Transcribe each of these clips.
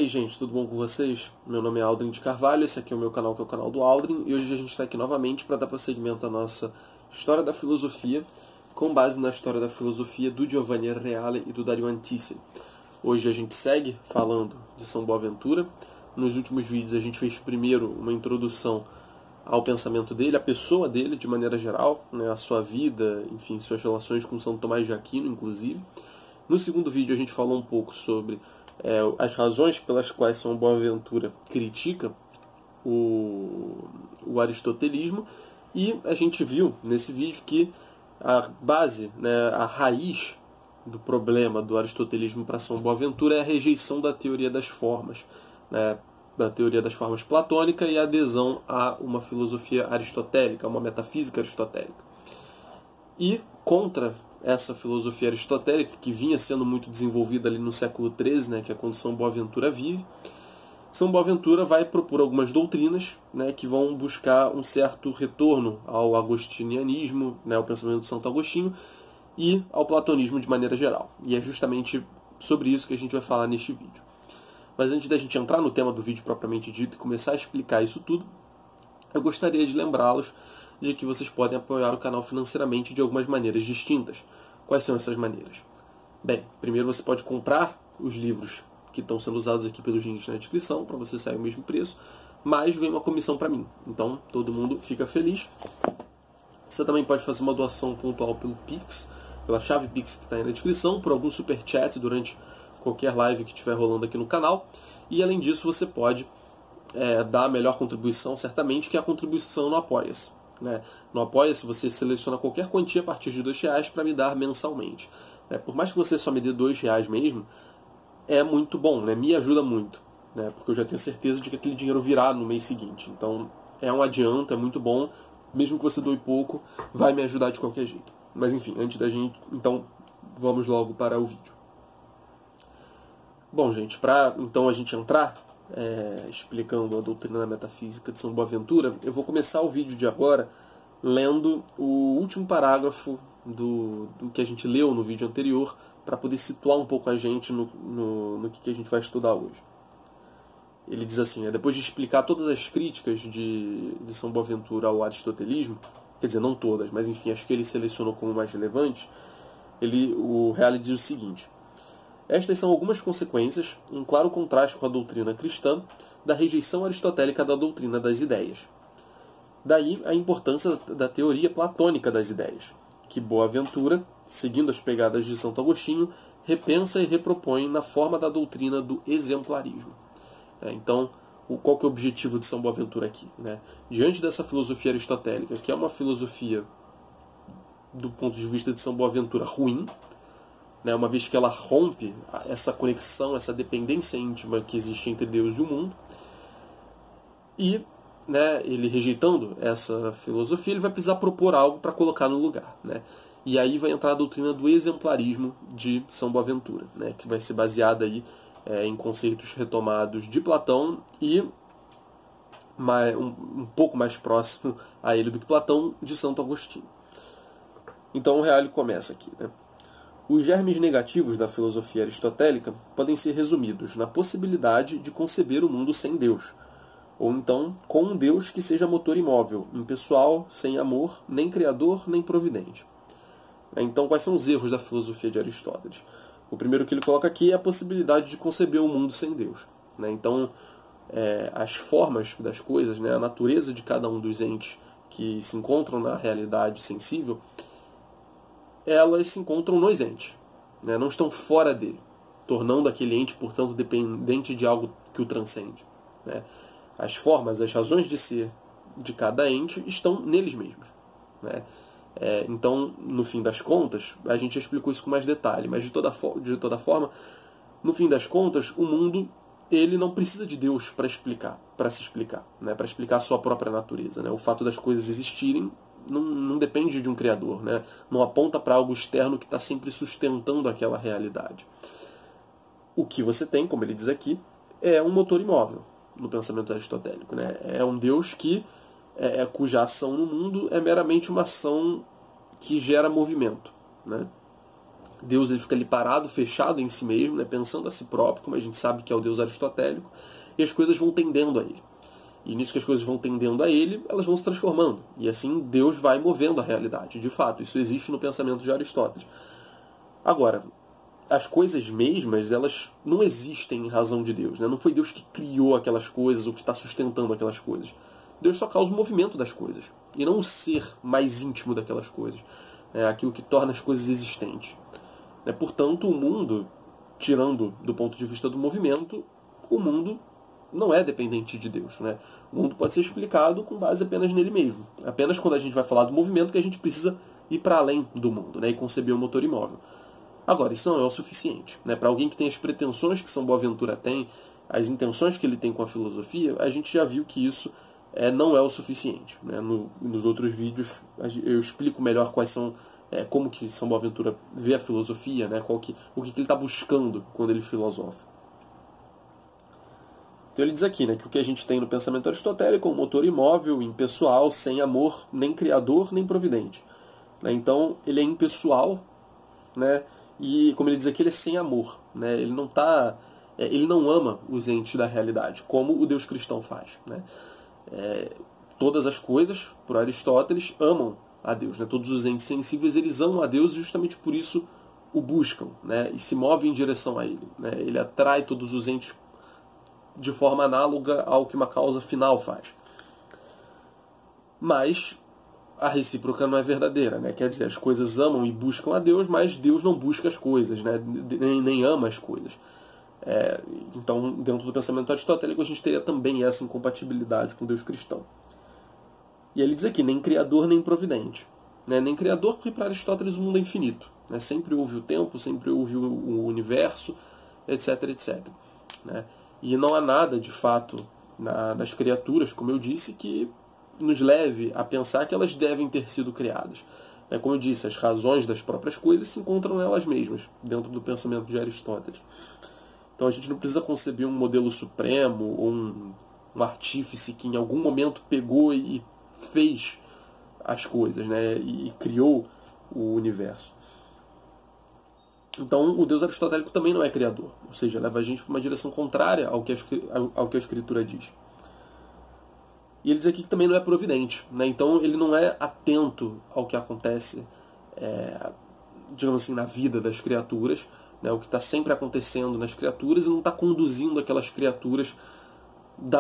aí, gente, tudo bom com vocês? Meu nome é Aldrin de Carvalho, esse aqui é o meu canal, que é o canal do Aldrin, e hoje a gente está aqui novamente para dar prosseguimento à nossa História da Filosofia, com base na História da Filosofia do Giovanni Reale e do Dario Antisei. Hoje a gente segue falando de São Boaventura. Nos últimos vídeos a gente fez primeiro uma introdução ao pensamento dele, à pessoa dele de maneira geral, né, a sua vida, enfim, suas relações com São Tomás de Aquino, inclusive. No segundo vídeo a gente falou um pouco sobre as razões pelas quais São Boaventura critica o aristotelismo, e a gente viu nesse vídeo que a base, né, a raiz do problema do aristotelismo para São Boaventura é a rejeição da teoria das formas, né, da teoria das formas platônica, e a adesão a uma filosofia aristotélica, a uma metafísica aristotélica. E contra essa filosofia aristotélica, que vinha sendo muito desenvolvida ali no século XIII, né, que é quando São Boaventura vive, São Boaventura vai propor algumas doutrinas, né, que vão buscar um certo retorno ao agostinianismo, né, ao pensamento de Santo Agostinho, e ao platonismo de maneira geral. E é justamente sobre isso que a gente vai falar neste vídeo. Mas antes da gente entrar no tema do vídeo propriamente dito e começar a explicar isso tudo, eu gostaria de lembrá-los de que vocês podem apoiar o canal financeiramente de algumas maneiras distintas. Quais são essas maneiras? Bem, primeiro você pode comprar os livros que estão sendo usados aqui pelos links na descrição, para você sair o mesmo preço, mas vem uma comissão para mim. Então, todo mundo fica feliz. Você também pode fazer uma doação pontual pelo Pix, pela chave Pix que está aí na descrição, por algum super chat durante qualquer live que estiver rolando aqui no canal. E além disso, você pode dar a melhor contribuição, certamente, que é a contribuição no Apoia-se. Né? No Apoia-se, você seleciona qualquer quantia a partir de R$2 para me dar mensalmente. Por mais que você só me dê R$2 mesmo, é muito bom, né? Me ajuda muito, né? Porque eu já tenho certeza de que aquele dinheiro virá no mês seguinte. Então, é um adianto, é muito bom. Mesmo que você doe pouco, vai me ajudar de qualquer jeito. Mas enfim, antes da gente... Então, vamos logo para o vídeo. Bom, gente, para então a gente entrar explicando a doutrina metafísica de São Boaventura, eu vou começar o vídeo de agora lendo o último parágrafo do que a gente leu no vídeo anterior, para poder situar um pouco a gente no que a gente vai estudar hoje. Ele diz assim, depois de explicar todas as críticas de São Boaventura ao aristotelismo, quer dizer, não todas, mas enfim, as que ele selecionou como mais relevantes, o Reale diz o seguinte: estas são algumas consequências, em claro contraste com a doutrina cristã, da rejeição aristotélica da doutrina das ideias. Daí a importância da teoria platônica das ideias, que Boaventura, seguindo as pegadas de Santo Agostinho, repensa e repropõe na forma da doutrina do exemplarismo. Então, qual que é o objetivo de São Boaventura aqui? Né? Diante dessa filosofia aristotélica, que é uma filosofia, do ponto de vista de São Boaventura, ruim, né, uma vez que ela rompe essa conexão, essa dependência íntima que existe entre Deus e o mundo, e né, ele rejeitando essa filosofia, ele vai precisar propor algo para colocar no lugar. Né? E aí vai entrar a doutrina do exemplarismo de São Boaventura, né, que vai ser baseada aí, em conceitos retomados de Platão e um pouco mais próximo a ele do que Platão, de Santo Agostinho. Então o Reale começa aqui. Né? Os germes negativos da filosofia aristotélica podem ser resumidos na possibilidade de conceber o mundo sem Deus, ou então com um Deus que seja motor imóvel, impessoal, sem amor, nem criador, nem providente. Então, quais são os erros da filosofia de Aristóteles? O primeiro que ele coloca aqui é a possibilidade de conceber um mundo sem Deus. Né? Então, as formas das coisas, né, a natureza de cada um dos entes que se encontram na realidade sensível, elas se encontram nos entes, né? Não estão fora dele, tornando aquele ente, portanto, dependente de algo que o transcende. Né? As formas, as razões de ser de cada ente estão neles mesmos. Né? Então, no fim das contas, a gente já explicou isso com mais detalhe, mas de toda forma, no fim das contas, o mundo ele não precisa de Deus para se explicar, né? Para explicar a sua própria natureza. Né? O fato das coisas existirem não depende de um criador, né? Não aponta para algo externo que está sempre sustentando aquela realidade. O que você tem, como ele diz aqui, é um motor imóvel no pensamento aristotélico. Né? É um Deus cuja ação no mundo é meramente uma ação que gera movimento. Né? Deus ele fica ali parado, fechado em si mesmo, né, pensando a si próprio, como a gente sabe que é o Deus aristotélico, e as coisas vão tendendo a ele. E nisso que as coisas vão tendendo a ele, elas vão se transformando. E assim Deus vai movendo a realidade. De fato, isso existe no pensamento de Aristóteles. Agora, as coisas mesmas, elas não existem em razão de Deus, né? Não foi Deus que criou aquelas coisas ou que está sustentando aquelas coisas. Deus só causa o movimento das coisas, e não o ser mais íntimo daquelas coisas. É aquilo que torna as coisas existentes. Portanto, o mundo, tirando do ponto de vista do movimento, o mundo não é dependente de Deus, né? O mundo pode ser explicado com base apenas nele mesmo. Apenas quando a gente vai falar do movimento que a gente precisa ir para além do mundo, né? E conceber um motor imóvel. Agora, isso não é o suficiente, né? Para alguém que tem as pretensões que São Boaventura tem, as intenções que ele tem com a filosofia, a gente já viu que isso não é o suficiente, né? Nos outros vídeos eu explico melhor quais são, como que São Boaventura vê a filosofia, né? O que ele está buscando quando ele filosofa. Então ele diz aqui, né, que o que a gente tem no pensamento aristotélico é um motor imóvel, impessoal, sem amor, nem criador, nem providente. Então ele é impessoal, né, e como ele diz aqui, ele é sem amor. Né, ele não ama os entes da realidade, como o Deus cristão faz. Né. Todas as coisas, por Aristóteles, amam a Deus. Né, todos os entes sensíveis, eles amam a Deus e justamente por isso o buscam, né, e se movem em direção a ele. Né, ele atrai todos os entes de forma análoga ao que uma causa final faz. Mas a recíproca não é verdadeira, né? Quer dizer, as coisas amam e buscam a Deus, mas Deus não busca as coisas, né? Nem ama as coisas. Então, dentro do pensamento aristotélico, a gente teria também essa incompatibilidade com Deus cristão. E ele diz aqui, nem criador nem providente. Né? Nem criador, porque para Aristóteles o mundo é infinito. Né? Sempre houve o tempo, sempre houve o universo, etc, etc. Né? E não há nada, de fato, nas criaturas, como eu disse, que nos leve a pensar que elas devem ter sido criadas. Como eu disse, as razões das próprias coisas se encontram nelas mesmas, dentro do pensamento de Aristóteles. Então a gente não precisa conceber um modelo supremo ou um artífice que em algum momento pegou e fez as coisas, né, e criou o universo. Então, o Deus aristotélico também não é criador, ou seja, leva a gente para uma direção contrária ao que a Escritura diz. E ele diz aqui que também não é providente, né? Então ele não é atento ao que acontece, digamos assim, na vida das criaturas, né? O que está sempre acontecendo nas criaturas, e não está conduzindo aquelas criaturas de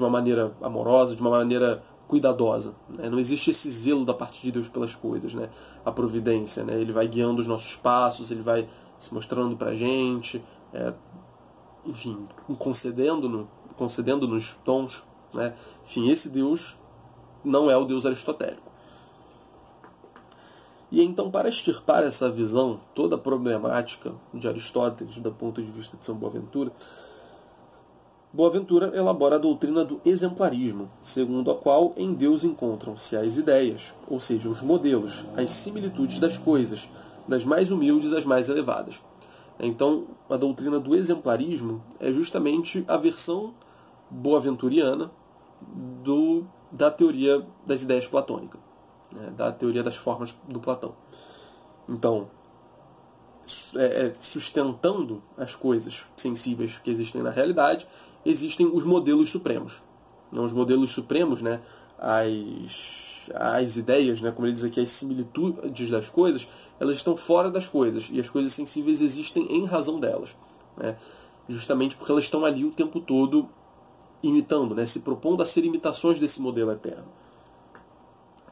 uma maneira amorosa, de uma maneira cuidadosa. Né? Não existe esse zelo da parte de Deus pelas coisas, né? A providência. Né? Ele vai guiando os nossos passos, ele vai se mostrando para a gente, enfim, concedendo-nos dons. Né? Enfim, esse Deus não é o Deus aristotélico. E então, para extirpar essa visão toda problemática de Aristóteles, do ponto de vista de São Boaventura, Boaventura elabora a doutrina do exemplarismo, segundo a qual em Deus encontram-se as ideias, ou seja, os modelos, as similitudes das coisas, das mais humildes às mais elevadas. Então, a doutrina do exemplarismo é justamente a versão boaventuriana da teoria das ideias platônicas, né, da teoria das formas do Platão. Então, sustentando as coisas sensíveis que existem na realidade, existem os modelos supremos. Os modelos supremos, né, as ideias, né, como ele diz aqui, as similitudes das coisas, elas estão fora das coisas, e as coisas sensíveis existem em razão delas. Né, justamente porque elas estão ali o tempo todo imitando, né, se propondo a ser imitações desse modelo eterno,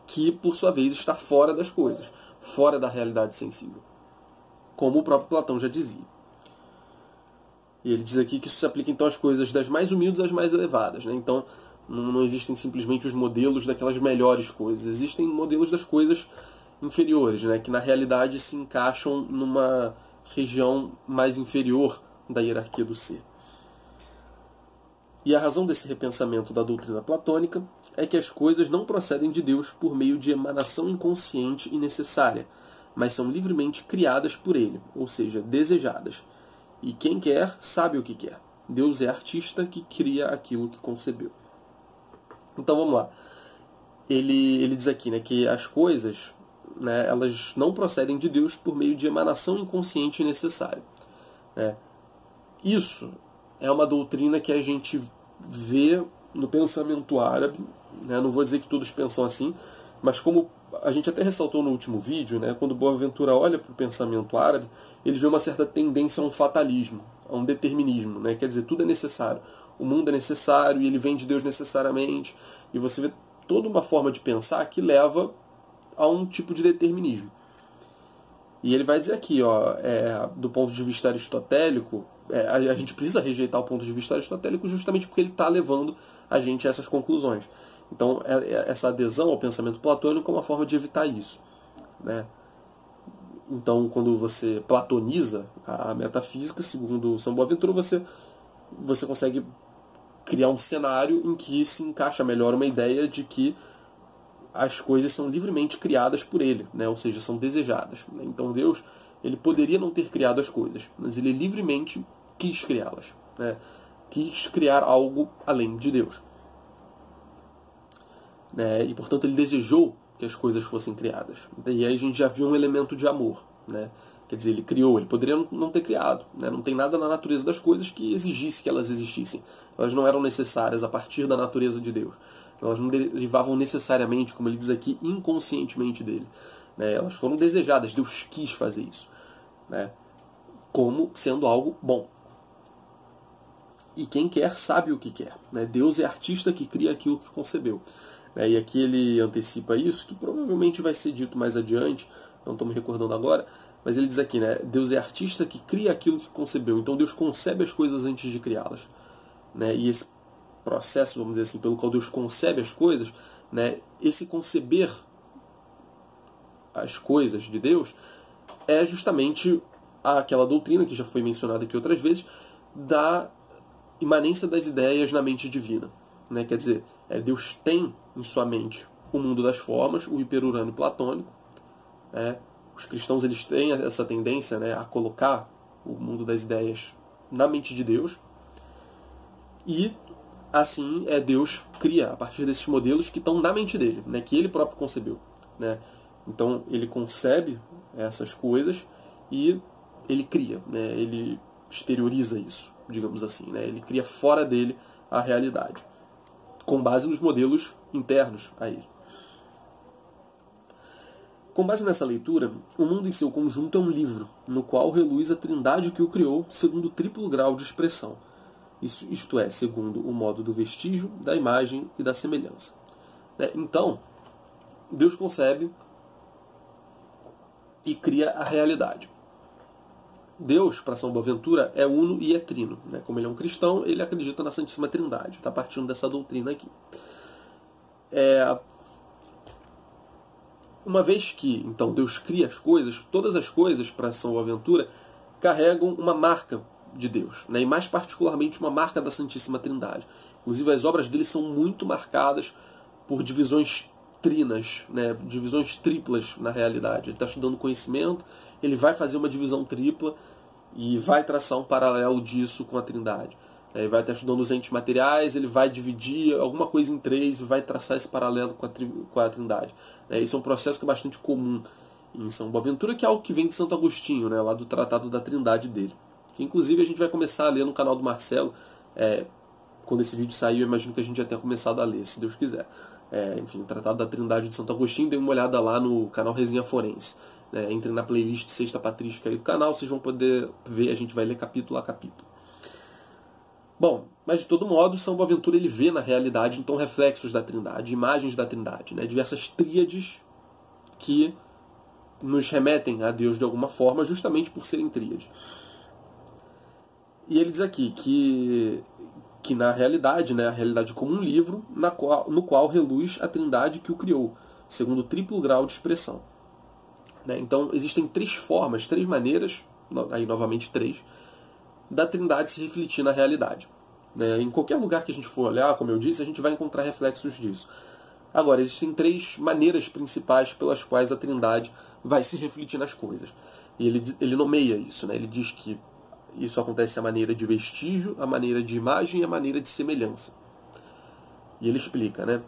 que, por sua vez, está fora das coisas, fora da realidade sensível, como o próprio Platão já dizia. E ele diz aqui que isso se aplica então às coisas das mais humildes às mais elevadas. Né? Então, não existem simplesmente os modelos daquelas melhores coisas. Existem modelos das coisas inferiores, né? Que na realidade se encaixam numa região mais inferior da hierarquia do ser. E a razão desse repensamento da doutrina platônica é que as coisas não procedem de Deus por meio de emanação inconsciente e necessária, mas são livremente criadas por Ele, ou seja, desejadas. E quem quer, sabe o que quer. Deus é artista que cria aquilo que concebeu. Então vamos lá. Ele diz aqui, né, que as coisas né, elas não procedem de Deus por meio de emanação inconsciente necessária. Né? Isso é uma doutrina que a gente vê no pensamento árabe, né? Não vou dizer que todos pensam assim, mas como a gente até ressaltou no último vídeo, né, quando Boaventura olha para o pensamento árabe, ele vê uma certa tendência a um fatalismo, a um determinismo. Né? Quer dizer, tudo é necessário. O mundo é necessário e ele vem de Deus necessariamente. E você vê toda uma forma de pensar que leva a um tipo de determinismo. E ele vai dizer aqui, ó, do ponto de vista aristotélico, a gente precisa rejeitar o ponto de vista aristotélico justamente porque ele está levando a gente a essas conclusões. Então, essa adesão ao pensamento platônico é uma forma de evitar isso. Né? Então, quando você platoniza a metafísica, segundo São Boaventura, você consegue criar um cenário em que se encaixa melhor uma ideia de que as coisas são livremente criadas por ele, né? Ou seja, são desejadas. Né? Então Deus, ele poderia não ter criado as coisas, mas ele livremente quis criá-las. Né? Quis criar algo além de Deus. Né? E, portanto, ele desejou que as coisas fossem criadas. E aí a gente já viu um elemento de amor. Né? Quer dizer, ele criou, ele poderia não ter criado. Né? Não tem nada na natureza das coisas que exigisse que elas existissem. Elas não eram necessárias a partir da natureza de Deus. Elas não derivavam necessariamente, como ele diz aqui, inconscientemente dele. Né? Elas foram desejadas, Deus quis fazer isso. Né? Como sendo algo bom. E quem quer sabe o que quer. Né? Deus é artista que cria aquilo que concebeu. Né? E aqui ele antecipa isso, que provavelmente vai ser dito mais adiante, não estou me recordando agora, mas ele diz aqui, né? Deus é artista que cria aquilo que concebeu. Então Deus concebe as coisas antes de criá-las. Né? E esse processo, vamos dizer assim, pelo qual Deus concebe as coisas, né? Esse conceber as coisas de Deus é justamente aquela doutrina que já foi mencionada aqui outras vezes, da imanência das ideias na mente divina. Né? Quer dizer, Deus tem em sua mente o mundo das formas, o hiperurânio platônico. Né? Os cristãos, eles têm essa tendência, né, a colocar o mundo das ideias na mente de Deus. E assim, Deus cria a partir desses modelos que estão na mente dele, né, que ele próprio concebeu. Né? Então, ele concebe essas coisas e ele cria, né, ele exterioriza isso, digamos assim. Né? Ele cria fora dele a realidade, com base nos modelos internos a ele. Com base nessa leitura, o mundo em seu conjunto é um livro, no qual reluz a trindade que o criou segundo o triplo grau de expressão. Isto é, segundo o modo do vestígio, da imagem e da semelhança. Né? Então, Deus concebe e cria a realidade. Deus, para São Boaventura, é uno e é trino. Né? Como ele é um cristão, ele acredita na Santíssima Trindade. Está partindo dessa doutrina aqui. Uma vez que, então, Deus cria as coisas, todas as coisas, para São Boaventura, carregam uma marca de Deus, né? E mais particularmente uma marca da Santíssima Trindade. Inclusive as obras dele são muito marcadas por divisões trinas, né? Divisões triplas na realidade. Ele está estudando conhecimento, ele vai fazer uma divisão tripla e vai traçar um paralelo disso com a Trindade. Ele vai estar estudando os entes materiais, ele vai dividir alguma coisa em três e vai traçar esse paralelo com a Trindade. Esse é um processo que é bastante comum em São Boaventura, que é algo que vem de Santo Agostinho, né? Lá do Tratado da Trindade dele. Que, inclusive, a gente vai começar a ler no canal do Marcelo. Quando esse vídeo sair, eu imagino que a gente já tenha começado a ler, se Deus quiser. Enfim, o Tratado da Trindade de Santo Agostinho, dê uma olhada lá no canal Resenha Forense. Entrem na playlist Sexta Patrística aí do canal, vocês vão poder ver, a gente vai ler capítulo a capítulo. Bom, mas de todo modo, São Boaventura ele vê na realidade, então, reflexos da Trindade, imagens da Trindade, né? Diversas tríades que nos remetem a Deus de alguma forma, justamente por serem tríades. E ele diz aqui que na realidade, né, a realidade como um livro, no qual reluz a Trindade que o criou, segundo o triplo grau de expressão. Né? Então, existem três formas, três maneiras, aí novamente três, da Trindade se refletir na realidade. Né? Em qualquer lugar que a gente for olhar, como eu disse, a gente vai encontrar reflexos disso. Agora, existem três maneiras principais pelas quais a Trindade vai se refletir nas coisas. E ele nomeia isso. Né? Ele diz que isso acontece à maneira de vestígio, à maneira de imagem e à maneira de semelhança. E ele explica, né?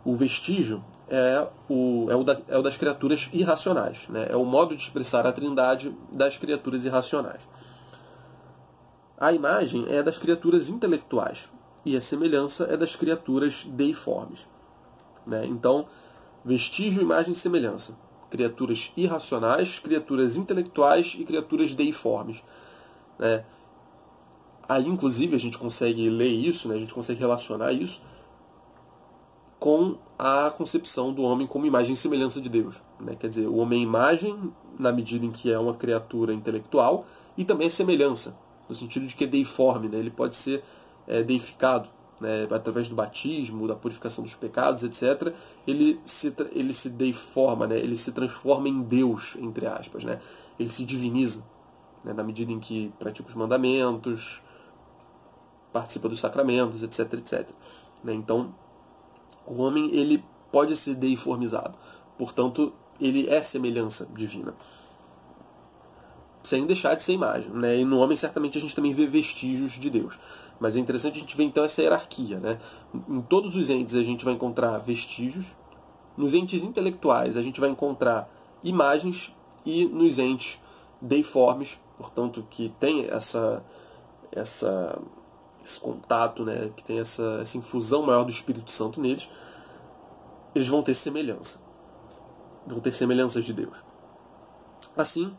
O vestígio é o das criaturas irracionais, né? É o modo de expressar a trindade das criaturas irracionais. A imagem é das criaturas intelectuais e a semelhança é das criaturas deiformes, né? Então, vestígio, imagem e semelhança. Criaturas irracionais, criaturas intelectuais e criaturas deiformes, né? Aí, inclusive, a gente consegue ler isso, né? A gente consegue relacionar isso com a concepção do homem como imagem e semelhança de Deus, né? Quer dizer, o homem é imagem na medida em que é uma criatura intelectual e também é semelhança, no sentido de que é deiforme, né? Ele pode ser deificado, né? Através do batismo, da purificação dos pecados, etc. Ele se deiforma, né? Ele se transforma em Deus, entre aspas, né? Ele se diviniza, né? Na medida em que pratica os mandamentos, participa dos sacramentos, etc, etc. Né? Então, o homem ele pode ser deiformizado. Portanto, ele é semelhança divina. Sem deixar de ser imagem, né? E no homem, certamente, a gente também vê vestígios de Deus. Mas é interessante a gente ver, então, essa hierarquia, né? Em todos os entes a gente vai encontrar vestígios. Nos entes intelectuais a gente vai encontrar imagens. E nos entes deiformes, portanto, que tem esse contato, né? Que tem essa infusão maior do Espírito Santo neles, eles vão ter semelhança. Vão ter semelhanças de Deus. Assim,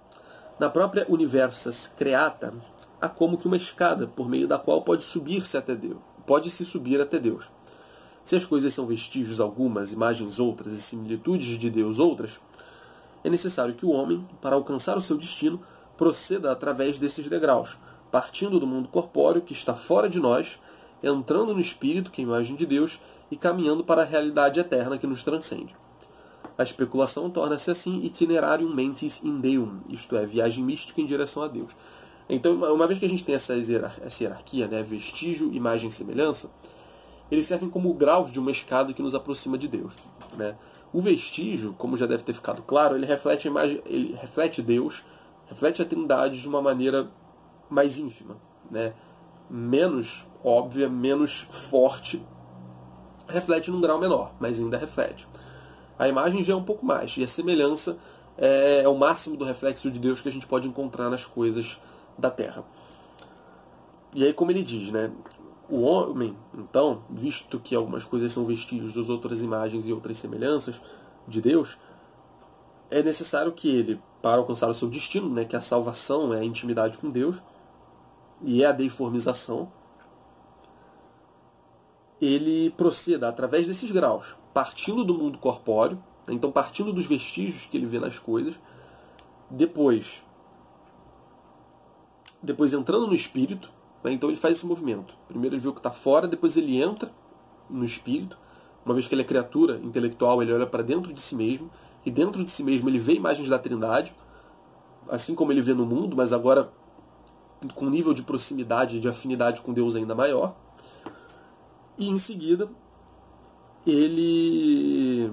na própria Universas Creata, há como que uma escada por meio da qual pode subir-se até Deus. Pode-se subir até Deus. Se as coisas são vestígios algumas, imagens outras e similitudes de Deus outras, é necessário que o homem, para alcançar o seu destino, proceda através desses degraus, partindo do mundo corpóreo que está fora de nós, entrando no espírito, que é a imagem de Deus, e caminhando para a realidade eterna que nos transcende. A especulação torna-se assim itinerarium mentis in Deum, isto é, viagem mística em direção a Deus. Então, uma vez que a gente tem essa hierarquia, né, vestígio, imagem e semelhança, eles servem como graus de uma escada que nos aproxima de Deus, né? O vestígio, como já deve ter ficado claro, ele reflete a imagem, ele reflete Deus, reflete a Trindade de uma maneira mais ínfima, né? Menos óbvia, menos forte, reflete num grau menor, mas ainda reflete. A imagem já é um pouco mais, e a semelhança é o máximo do reflexo de Deus que a gente pode encontrar nas coisas da Terra. E aí, como ele diz, né? O homem, então, visto que algumas coisas são vestígios das outras imagens e outras semelhanças de Deus, é necessário que ele, para alcançar o seu destino, né, que a salvação é a intimidade com Deus, e é a deiformização, ele proceda através desses graus, partindo do mundo corpóreo, né, então partindo dos vestígios que ele vê nas coisas, depois entrando no espírito, né, então ele faz esse movimento. Primeiro ele vê o que está fora, depois ele entra no espírito. Uma vez que ele é criatura intelectual, ele olha para dentro de si mesmo, e dentro de si mesmo ele vê imagens da Trindade, assim como ele vê no mundo, mas agora com um nível de proximidade, de afinidade com Deus ainda maior. E em seguida ele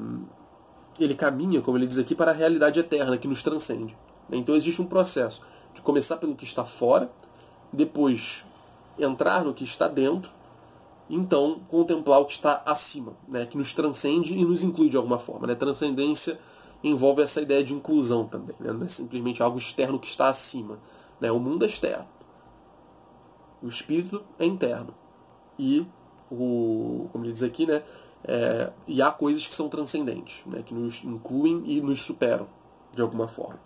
caminha, como ele diz aqui, para a realidade eterna que nos transcende. Então existe um processo de começar pelo que está fora, depois entrar no que está dentro, e então contemplar o que está acima, né, que nos transcende e nos inclui de alguma forma, né? Transcendência envolve essa ideia de inclusão também, né? Não é simplesmente algo externo que está acima, né? O mundo é externo, o espírito é interno, e como ele diz aqui, né, e há coisas que são transcendentes, né, que nos incluem e nos superam de alguma forma.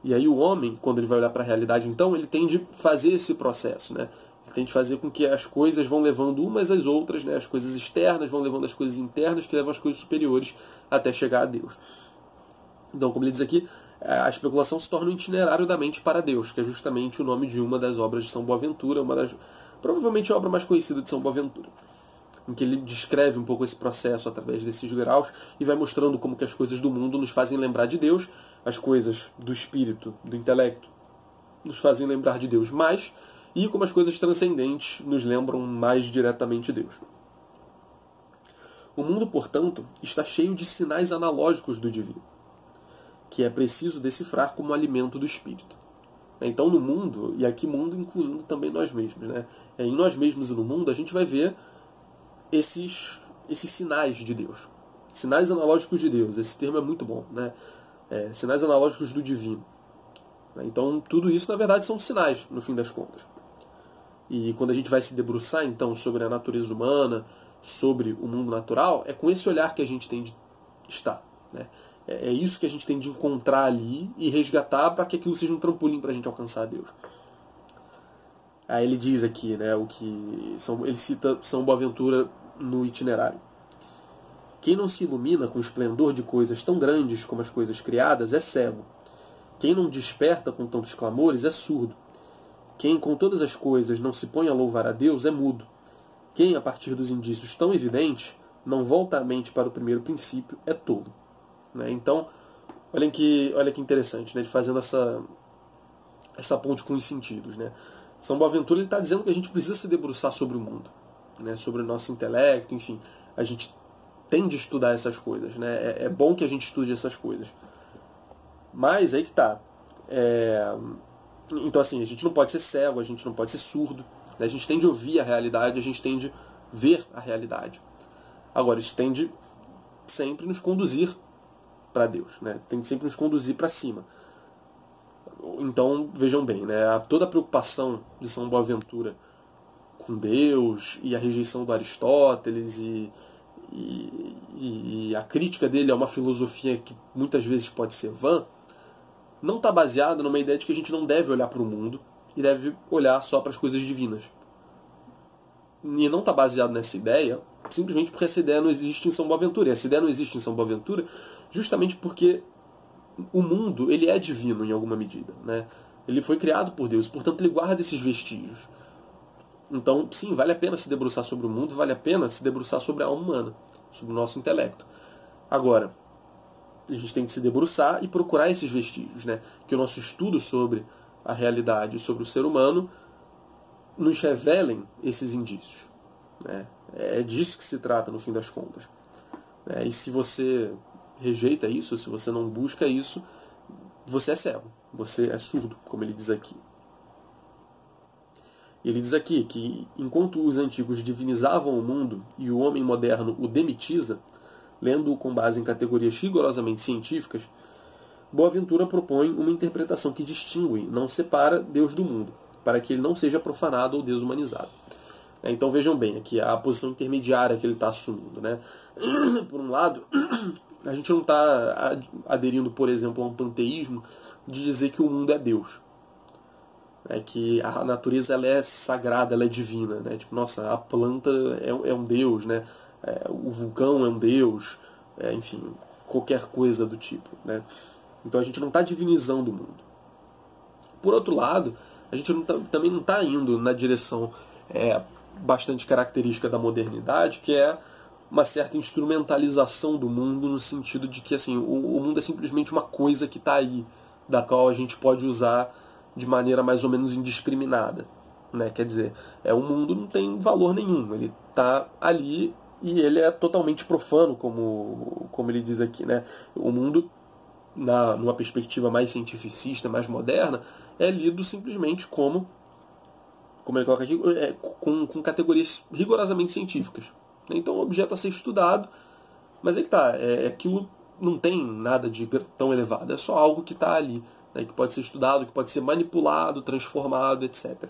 E aí o homem, quando ele vai olhar para a realidade, então, ele tende a fazer esse processo, né? Ele tende a fazer com que as coisas vão levando umas às outras, né? As coisas externas vão levando as coisas internas, que levam as coisas superiores até chegar a Deus. Então, como ele diz aqui, a especulação se torna um itinerário da mente para Deus, que é justamente o nome de uma das obras de São Boaventura, provavelmente a obra mais conhecida de São Boaventura, em que ele descreve um pouco esse processo através desses graus e vai mostrando como que as coisas do mundo nos fazem lembrar de Deus, as coisas do espírito, do intelecto, nos fazem lembrar de Deus mais, e como as coisas transcendentes nos lembram mais diretamente de Deus. O mundo, portanto, está cheio de sinais analógicos do divino, que é preciso decifrar como alimento do espírito. Então no mundo, e aqui mundo incluindo também nós mesmos, né? Em nós mesmos e no mundo a gente vai ver esses sinais de Deus. sinais analógicos de Deus. Esse termo é muito bom, né? Sinais analógicos do divino. Então, tudo isso, na verdade, são sinais, no fim das contas. E quando a gente vai se debruçar, então, sobre a natureza humana, sobre o mundo natural, é com esse olhar que a gente tem de estar, né? É isso que a gente tem de encontrar ali e resgatar para que aquilo seja um trampolim para a gente alcançar a Deus. Aí ele diz aqui, né, ele cita São Boaventura no itinerário. Quem não se ilumina com o esplendor de coisas tão grandes como as coisas criadas é cego. Quem não desperta com tantos clamores é surdo. Quem com todas as coisas não se põe a louvar a Deus é mudo. Quem, a partir dos indícios tão evidentes, não volta a mente para o primeiro princípio é tolo. Né? Então, olha que interessante, né? Ele fazendo essa ponte com os sentidos. Né? São Boaventura está dizendo que a gente precisa se debruçar sobre o mundo, né? Sobre o nosso intelecto, enfim. A gente tem de estudar essas coisas. Né? É bom que a gente estude essas coisas. Mas aí que está. Então, assim, a gente não pode ser cego, a gente não pode ser surdo. Né? A gente tem de ouvir a realidade, a gente tem de ver a realidade. Agora, isso tem de sempre nos conduzir para Deus, né? Tem de sempre nos conduzir para cima. Então, vejam bem, né? Toda a preocupação de São Boaventura com Deus e a rejeição do Aristóteles e a crítica dele a uma filosofia que muitas vezes pode ser vã, não está baseada numa ideia de que a gente não deve olhar para o mundo e deve olhar só para as coisas divinas. E não está baseado nessa ideia simplesmente porque essa ideia não existe em São Boaventura. E essa ideia não existe em São Boaventura justamente porque o mundo ele é divino em alguma medida. Né? Ele foi criado por Deus, portanto ele guarda esses vestígios. Então, sim, vale a pena se debruçar sobre o mundo, vale a pena se debruçar sobre a alma humana, sobre o nosso intelecto. Agora, a gente tem que se debruçar e procurar esses vestígios, né? Que o nosso estudo sobre a realidade, sobre o ser humano, nos revelem esses indícios. Né? É disso que se trata, no fim das contas. E se você rejeita isso, se você não busca isso, você é cego, você é surdo, como ele diz aqui. Ele diz aqui que, enquanto os antigos divinizavam o mundo e o homem moderno o demitiza, lendo-o com base em categorias rigorosamente científicas, Boaventura propõe uma interpretação que distingue, não separa Deus do mundo, para que ele não seja profanado ou desumanizado. Então vejam bem, aqui a posição intermediária que ele está assumindo. Né? Por um lado, a gente não está aderindo, por exemplo, a um panteísmo de dizer que o mundo é Deus. Que a natureza ela é sagrada, ela é divina. Né? Tipo, nossa, a planta é um Deus, né? O vulcão é um Deus, enfim, qualquer coisa do tipo. Né? Então a gente não está divinizando o mundo. Por outro lado, a gente também não está indo na direção bastante característica da modernidade, que é uma certa instrumentalização do mundo, no sentido de que assim, o mundo é simplesmente uma coisa que está aí, da qual a gente pode usar de maneira mais ou menos indiscriminada. Né? Quer dizer, o mundo não tem valor nenhum, ele está ali e ele é totalmente profano, como ele diz aqui. Né? O mundo, numa perspectiva mais cientificista, mais moderna, é lido simplesmente como ele coloca aqui, com categorias rigorosamente científicas. Então, o objeto a ser estudado, mas aquilo não tem nada de tão elevado, é só algo que está ali, né, que pode ser estudado, que pode ser manipulado, transformado, etc.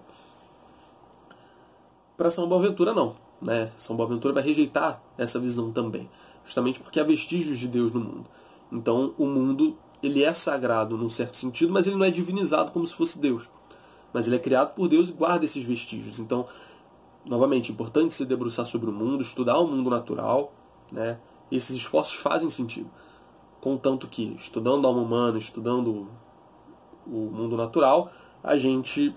Para São Boaventura, não. Né? São Boaventura vai rejeitar essa visão também, justamente porque há vestígios de Deus no mundo. Então, o mundo ele é sagrado num certo sentido, mas ele não é divinizado como se fosse Deus. Mas ele é criado por Deus e guarda esses vestígios. Então, novamente, é importante se debruçar sobre o mundo, estudar o mundo natural. Né? Esses esforços fazem sentido. Contanto que, estudando a alma humana, estudando o mundo natural, a gente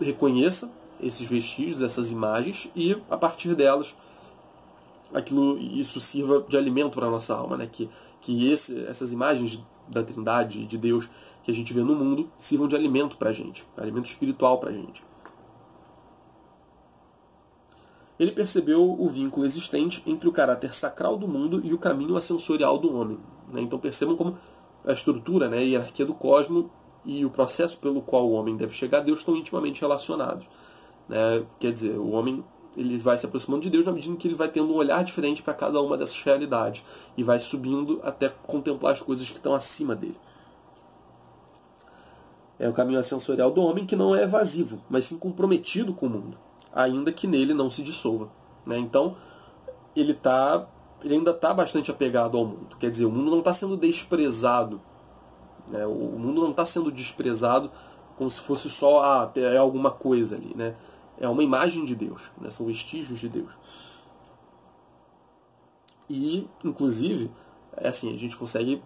reconheça esses vestígios, essas imagens, e, a partir delas, isso sirva de alimento para a nossa alma. Né? Que essas imagens da Trindade, de Deus, que a gente vê no mundo, sirvam de alimento para a gente, alimento espiritual para a gente. Ele percebeu o vínculo existente entre o caráter sacral do mundo e o caminho ascensorial do homem. Né? Então percebam como a estrutura, né, a hierarquia do cosmos e o processo pelo qual o homem deve chegar a Deus estão intimamente relacionados. Né? Quer dizer, o homem ele vai se aproximando de Deus na medida em que ele vai tendo um olhar diferente para cada uma dessas realidades e vai subindo até contemplar as coisas que estão acima dele. É o caminho sensorial do homem que não é evasivo, mas sim comprometido com o mundo, ainda que nele não se dissolva. Né? Então, ele ainda está bastante apegado ao mundo. Quer dizer, o mundo não está sendo desprezado. Né? O mundo não está sendo desprezado como se fosse só é alguma coisa ali. Né? É uma imagem de Deus, né? São vestígios de Deus. E, inclusive, a gente consegue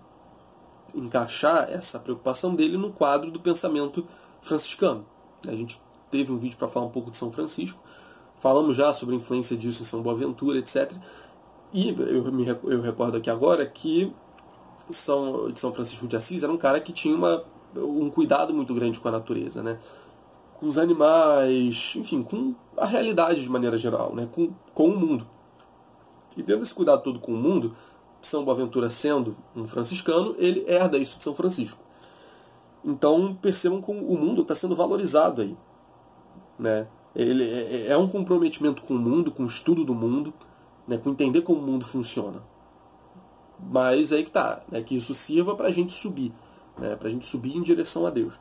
encaixar essa preocupação dele no quadro do pensamento franciscano. A gente teve um vídeo para falar um pouco de São Francisco, falamos já sobre a influência disso em São Boaventura, etc. E eu recordo aqui agora que São Francisco de Assis era um cara que tinha um cuidado muito grande com a natureza, né? Com os animais, enfim, com a realidade de maneira geral, né? com o mundo. E tendo esse cuidado todo com o mundo, São Boaventura sendo um franciscano, ele herda isso de São Francisco. Então percebam como o mundo está sendo valorizado aí. Né? Ele é um comprometimento com o mundo, com o estudo do mundo, né? Com entender como o mundo funciona. Mas aí que está, né? Que isso sirva para a gente subir, né? Para a gente subir em direção a Deus.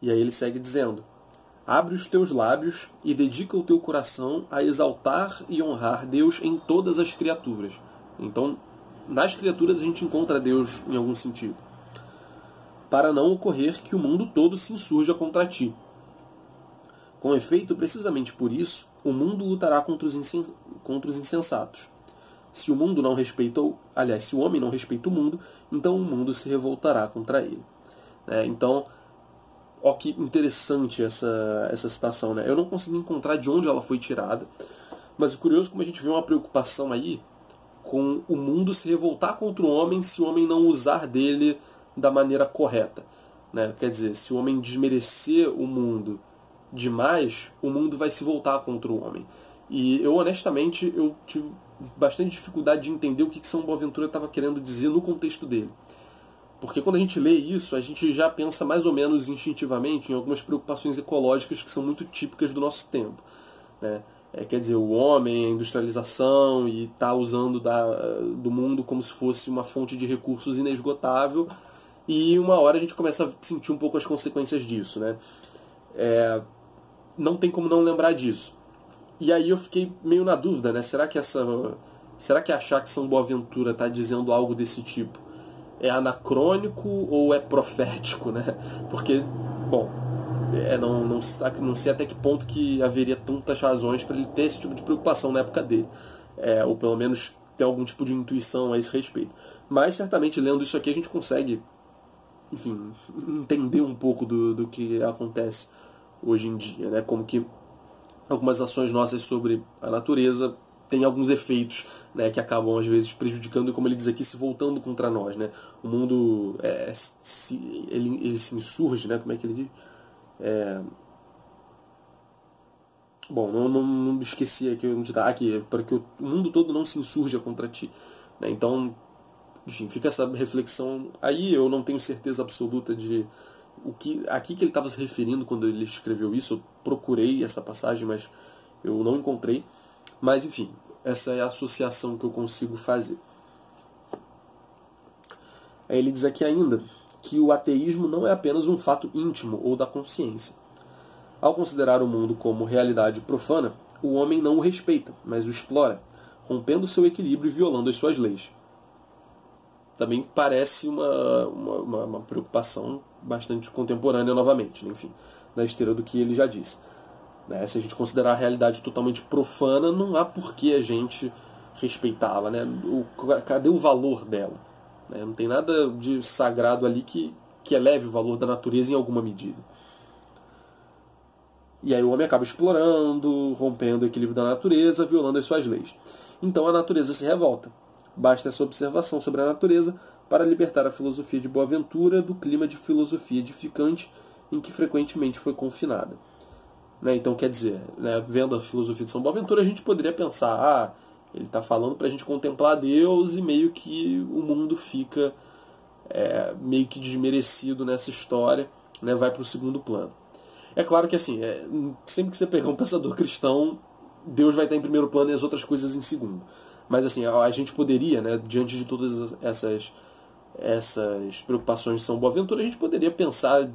E aí ele segue dizendo: abre os teus lábios e dedica o teu coração a exaltar e honrar Deus em todas as criaturas. Então, nas criaturas a gente encontra Deus em algum sentido. Para não ocorrer que o mundo todo se insurja contra ti. Com efeito, precisamente por isso, o mundo lutará contra os insensatos. Se o mundo não respeita, se o homem não respeita o mundo, então o mundo se revoltará contra ele. Então, ó que interessante essa citação. Né? Eu não consegui encontrar de onde ela foi tirada, mas é curioso como a gente vê uma preocupação aí com o mundo se revoltar contra o homem se o homem não usar dele da maneira correta. Né? Quer dizer, se o homem desmerecer o mundo demais, o mundo vai se voltar contra o homem. E eu, honestamente, eu tive bastante dificuldade de entender o que São Boaventura estava querendo dizer no contexto dele. Porque quando a gente lê isso, a gente já pensa mais ou menos instintivamente em algumas preocupações ecológicas que são muito típicas do nosso tempo. Né? Quer dizer, o homem, a industrialização e está usando do mundo como se fosse uma fonte de recursos inesgotável, e uma hora a gente começa a sentir um pouco as consequências disso. Né? Não tem como não lembrar disso. E aí eu fiquei meio na dúvida, né? Será que achar que São Boaventura está dizendo algo desse tipo é anacrônico ou é profético, né? Porque, bom, não sei até que ponto que haveria tantas razões para ele ter esse tipo de preocupação na época dele. Ou pelo menos ter algum tipo de intuição a esse respeito. Mas certamente lendo isso aqui a gente consegue, enfim, entender um pouco do que acontece hoje em dia, né? Como que algumas ações nossas sobre a natureza têm alguns efeitos, né, que acabam às vezes prejudicando, e como ele diz aqui, se voltando contra nós. Né? O mundo ele se insurge, né? Como é que ele diz? Bom, não esqueci aqui, para que o mundo todo não se insurja contra ti. Né? Então, enfim, fica essa reflexão aí. Eu não tenho certeza absoluta de aqui que ele estava se referindo quando ele escreveu isso. Eu procurei essa passagem, mas eu não encontrei. Mas, enfim, essa é a associação que eu consigo fazer. Aí ele diz aqui ainda que o ateísmo não é apenas um fato íntimo ou da consciência. Ao considerar o mundo como realidade profana, o homem não o respeita, mas o explora, rompendo seu equilíbrio e violando as suas leis. Também parece uma preocupação bastante contemporânea novamente, né? Enfim, na esteira do que ele já disse. Né? Se a gente considerar a realidade totalmente profana, não há por que a gente respeitá-la. Né? Cadê o valor dela? Né? Não tem nada de sagrado ali que eleve o valor da natureza em alguma medida. E aí o homem acaba explorando, rompendo o equilíbrio da natureza, violando as suas leis. Então a natureza se revolta. Basta essa observação sobre a natureza para libertar a filosofia de Boaventura do clima de filosofia edificante em que frequentemente foi confinada. Né? Então, quer dizer, né, vendo a filosofia de São Boaventura, a gente poderia pensar, ele está falando para a gente contemplar Deus e meio que o mundo fica meio que desmerecido nessa história, né, vai para o segundo plano. É claro que assim, sempre que você pegar um pensador cristão, Deus vai estar em primeiro plano e as outras coisas em segundo. Mas assim, a gente poderia, né, diante de todas essas preocupações de São Boaventura, a gente poderia pensar,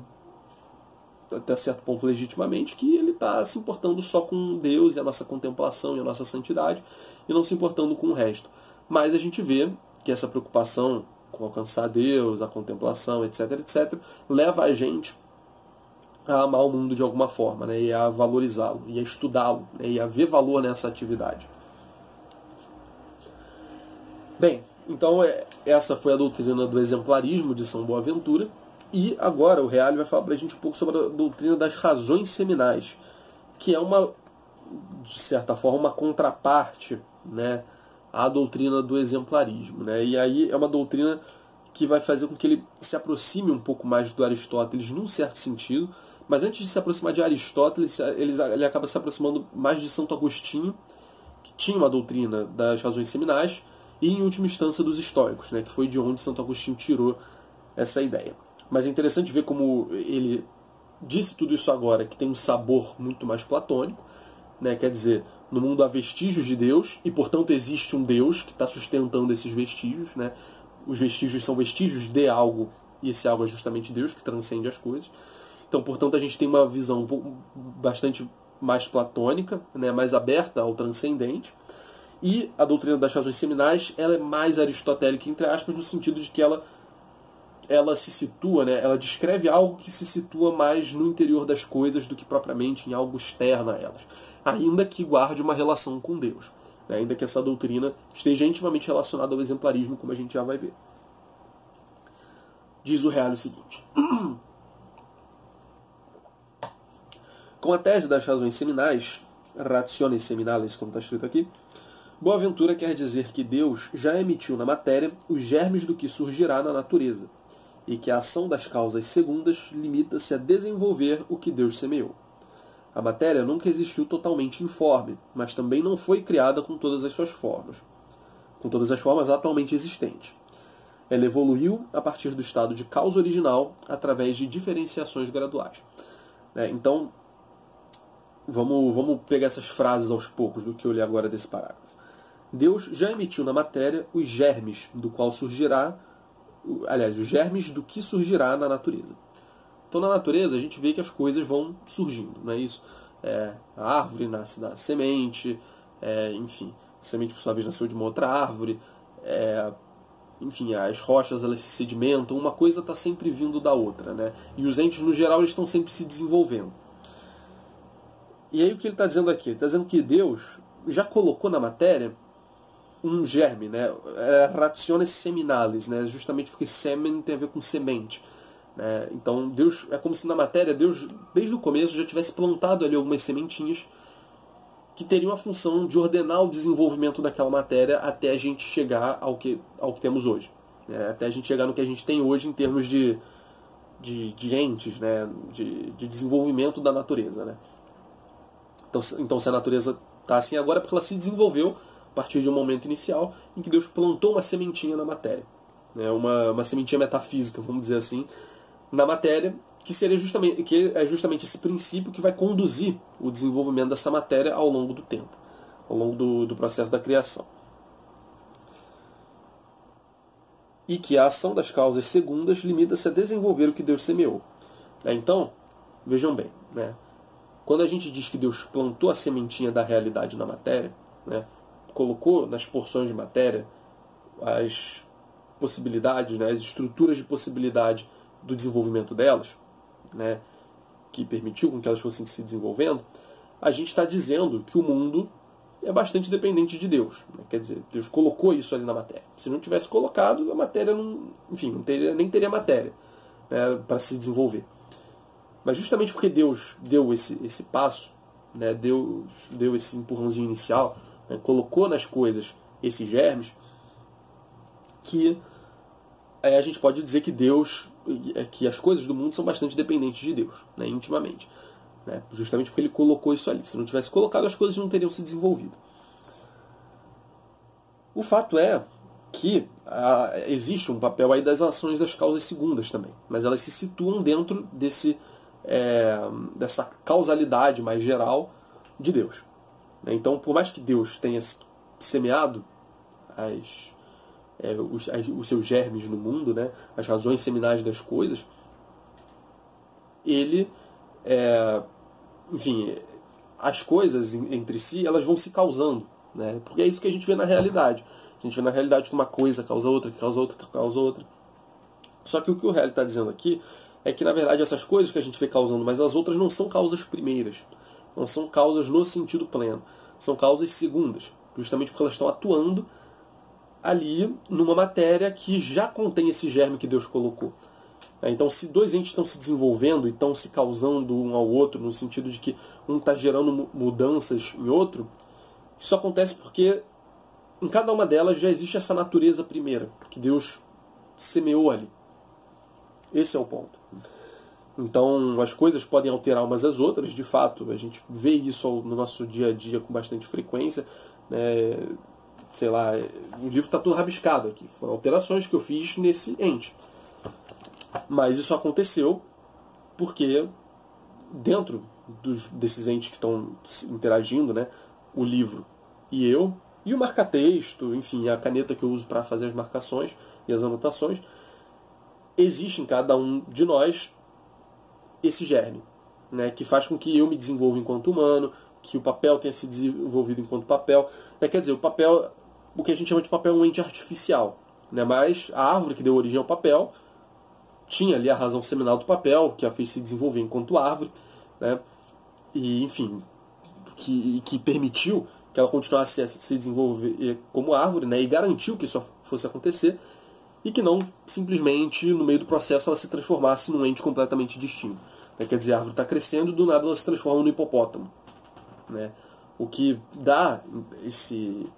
até certo ponto legitimamente, que ele está se importando só com Deus e a nossa contemplação e a nossa santidade, e não se importando com o resto. Mas a gente vê que essa preocupação com alcançar Deus, a contemplação, etc., etc., leva a gente a amar o mundo de alguma forma, né, e a valorizá-lo, e a estudá-lo, né, e a ver valor nessa atividade. Bem, então essa foi a doutrina do exemplarismo de São Boaventura, e agora o Reale vai falar para a gente um pouco sobre a doutrina das razões seminais, que é de certa forma, uma contraparte, né, à doutrina do exemplarismo, né, e aí é uma doutrina que vai fazer com que ele se aproxime um pouco mais do Aristóteles num certo sentido, mas antes de se aproximar de Aristóteles, ele acaba se aproximando mais de Santo Agostinho, que tinha uma doutrina das razões seminais, e em última instância dos estoicos, né, que foi de onde Santo Agostinho tirou essa ideia. Mas é interessante ver como ele disse tudo isso agora, que tem um sabor muito mais platônico, né, quer dizer, no mundo há vestígios de Deus, e portanto existe um Deus que está sustentando esses vestígios, né? Os vestígios são vestígios de algo, e esse algo é justamente Deus, que transcende as coisas. Então, portanto, a gente tem uma visão bastante mais platônica, né, mais aberta ao transcendente. E a doutrina das razões seminais, ela é mais aristotélica, entre aspas, no sentido de que ela se situa, né, ela descreve algo que se situa mais no interior das coisas do que propriamente em algo externo a elas, ainda que guarde uma relação com Deus, né, ainda que essa doutrina esteja intimamente relacionada ao exemplarismo, como a gente já vai ver. Diz o Reale o seguinte: com a tese das razões seminais, rationes seminales, como está escrito aqui, Boaventura quer dizer que Deus já emitiu na matéria os germes do que surgirá na natureza, e que a ação das causas segundas limita-se a desenvolver o que Deus semeou. A matéria nunca existiu totalmente informe, mas também não foi criada com todas as suas formas, com todas as formas atualmente existentes. Ela evoluiu a partir do estado de causa original através de diferenciações graduais. Então, vamos pegar essas frases aos poucos do que eu li agora desse parágrafo. Deus já emitiu na matéria os germes do qual surgirá, aliás, os germes do que surgirá na natureza. Então, na natureza, a gente vê que as coisas vão surgindo, não é isso? A árvore nasce da semente, enfim, a semente, por sua vez, nasceu de uma outra árvore, enfim, as rochas elas se sedimentam, uma coisa está sempre vindo da outra, né? E os entes, no geral, eles estão sempre se desenvolvendo. E aí o que ele está dizendo aqui? Ele está dizendo que Deus já colocou na matéria um germe, né? Rationes seminales, né? Justamente porque semen tem a ver com semente, né? Então Deus, é como se na matéria Deus, desde o começo, já tivesse plantado ali algumas sementinhas que teriam a função de ordenar o desenvolvimento daquela matéria até a gente chegar ao que temos hoje, né? Até a gente chegar no que a gente tem hoje em termos de entes, né? de desenvolvimento da natureza, né? Então se a natureza está assim agora é porque ela se desenvolveu a partir de um momento inicial em que Deus plantou uma sementinha na matéria, né? Uma sementinha metafísica, vamos dizer assim, na matéria, que é justamente esse princípio que vai conduzir o desenvolvimento dessa matéria ao longo do tempo, ao longo do processo da criação. E que a ação das causas segundas limita-se a desenvolver o que Deus semeou. Então, vejam bem, né? Quando a gente diz que Deus plantou a sementinha da realidade na matéria, né, colocou nas porções de matéria as possibilidades, né, as estruturas de possibilidade do desenvolvimento delas, né, que permitiu com que elas fossem se desenvolvendo, a gente está dizendo que o mundo é bastante dependente de Deus, né? Quer dizer, Deus colocou isso ali na matéria. Se não tivesse colocado, a matéria nem teria matéria, né, para se desenvolver. Mas justamente porque Deus deu esse passo, né, Deus deu esse empurrãozinho inicial, né, colocou nas coisas esses germes, que a gente pode dizer que as coisas do mundo são bastante dependentes de Deus, né, intimamente. Né, justamente porque ele colocou isso ali. Se não tivesse colocado, as coisas não teriam se desenvolvido. O fato é que existe um papel aí das ações das causas segundas também, mas elas se situam dentro dessa causalidade mais geral de Deus. né? Então, por mais que Deus tenha semeado os seus germes no mundo, né, as razões seminais das coisas, ele, enfim, as coisas entre si, elas vão se causando, né? Porque é isso que a gente vê na realidade. A gente vê na realidade que uma coisa causa outra, que causa outra, que causa outra. Só que o que o Helley está dizendo aqui é que, na verdade, essas coisas que a gente vê causando, mas as outras não são causas primeiras. Não são causas no sentido pleno. São causas segundas. Justamente porque elas estão atuando ali numa matéria que já contém esse germe que Deus colocou. Então, se dois entes estão se desenvolvendo e estão se causando um ao outro, no sentido de que um está gerando mudanças em outro, isso acontece porque em cada uma delas já existe essa natureza primeira, que Deus semeou ali. Esse é o ponto. Então, as coisas podem alterar umas às outras, de fato, a gente vê isso no nosso dia a dia com bastante frequência, né? Sei lá, o livro está todo rabiscado aqui, foram alterações que eu fiz nesse ente. Mas isso aconteceu porque dentro desses entes que estão interagindo, né, o livro e eu, e o marca-texto, enfim, a caneta que eu uso para fazer as marcações e as anotações, existe em cada um de nós esse germe, né, que faz com que eu me desenvolva enquanto humano, que o papel tenha se desenvolvido enquanto papel. Quer dizer, o papel, o que a gente chama de papel é um ente artificial, né, mas a árvore que deu origem ao papel tinha ali a razão seminal do papel, que a fez se desenvolver enquanto árvore, né, e, enfim, que permitiu que ela continuasse a se desenvolver como árvore, né, e garantiu que isso fosse acontecer, e que não simplesmente, no meio do processo, ela se transformasse num ente completamente distinto. Quer dizer, a árvore está crescendo e do nada ela se transforma no hipopótamo, né? O que dá esse